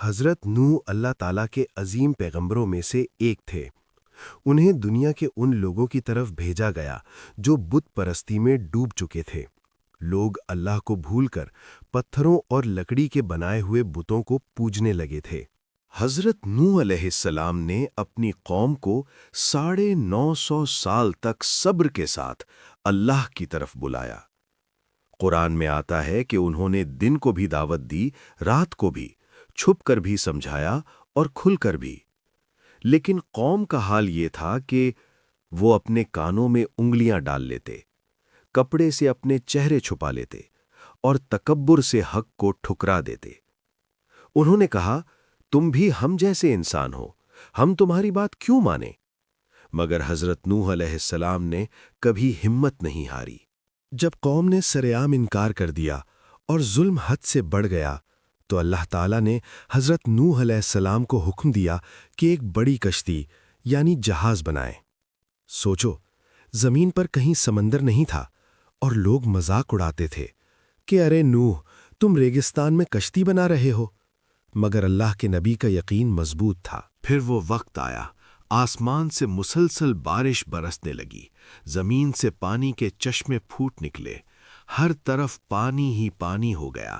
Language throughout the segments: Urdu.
حضرت نوح اللہ تعالیٰ کے عظیم پیغمبروں میں سے ایک تھے۔ انہیں دنیا کے ان لوگوں کی طرف بھیجا گیا جو بت پرستی میں ڈوب چکے تھے۔ لوگ اللہ کو بھول کر پتھروں اور لکڑی کے بنائے ہوئے بتوں کو پوجنے لگے تھے۔ حضرت نوح علیہ السلام نے اپنی قوم کو 950 سال تک صبر کے ساتھ اللہ کی طرف بلایا۔ قرآن میں آتا ہے کہ انہوں نے دن کو بھی دعوت دی، رات کو بھی، چھپ کر بھی سمجھایا اور کھل کر بھی۔ لیکن قوم کا حال یہ تھا کہ وہ اپنے کانوں میں انگلیاں ڈال لیتے، کپڑے سے اپنے چہرے چھپا لیتے اور تکبر سے حق کو ٹھکرا دیتے۔ انہوں نے کہا، تم بھی ہم جیسے انسان ہو، ہم تمہاری بات کیوں مانیں؟ مگر حضرت نوح علیہ السلام نے کبھی ہمت نہیں ہاری۔ جب قوم نے سرعام انکار کر دیا اور ظلم حد سے بڑھ گیا تو اللہ تعالیٰ نے حضرت نوح علیہ السلام کو حکم دیا کہ ایک بڑی کشتی یعنی جہاز بنائیں۔ سوچو، زمین پر کہیں سمندر نہیں تھا اور لوگ مذاق اڑاتے تھے کہ ارے نوح، تم ریگستان میں کشتی بنا رہے ہو۔ مگر اللہ کے نبی کا یقین مضبوط تھا۔ پھر وہ وقت آیا، آسمان سے مسلسل بارش برسنے لگی، زمین سے پانی کے چشمے پھوٹ نکلے، ہر طرف پانی ہی پانی ہو گیا۔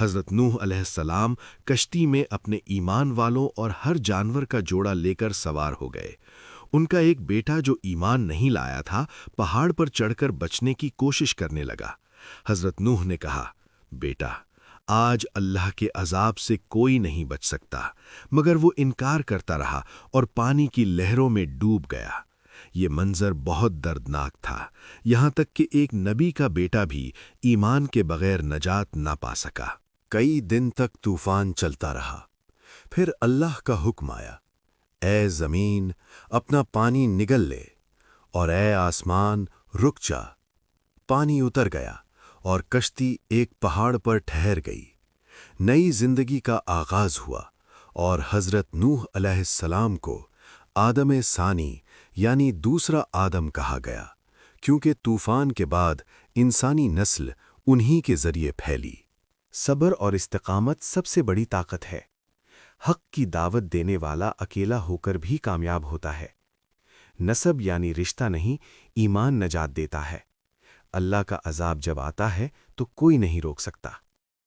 حضرت نوح علیہ السلام کشتی میں اپنے ایمان والوں اور ہر جانور کا جوڑا لے کر سوار ہو گئے۔ ان کا ایک بیٹا جو ایمان نہیں لایا تھا، پہاڑ پر چڑھ کر بچنے کی کوشش کرنے لگا۔ حضرت نوح نے کہا، بیٹا، آج اللہ کے عذاب سے کوئی نہیں بچ سکتا، مگر وہ انکار کرتا رہا اور پانی کی لہروں میں ڈوب گیا۔ یہ منظر بہت دردناک تھا، یہاں تک کہ ایک نبی کا بیٹا بھی ایمان کے بغیر نجات نہ پا سکا۔ کئی دن تک طوفان چلتا رہا، پھر اللہ کا حکم آیا، اے زمین اپنا پانی نگل لے، اور اے آسمان رک جا۔ پانی اتر گیا اور کشتی ایک پہاڑ پر ٹھہر گئی۔ نئی زندگی کا آغاز ہوا اور حضرت نوح علیہ السلام کو آدم ثانی یعنی دوسرا آدم کہا گیا، کیونکہ طوفان کے بعد انسانی نسل انہی کے ذریعے پھیلی۔ صبر اور استقامت سب سے بڑی طاقت ہے۔ حق کی دعوت دینے والا اکیلا ہو کر بھی کامیاب ہوتا ہے۔ نسب یعنی رشتہ نہیں، ایمان نجات دیتا ہے۔ اللہ کا عذاب جب آتا ہے تو کوئی نہیں روک سکتا۔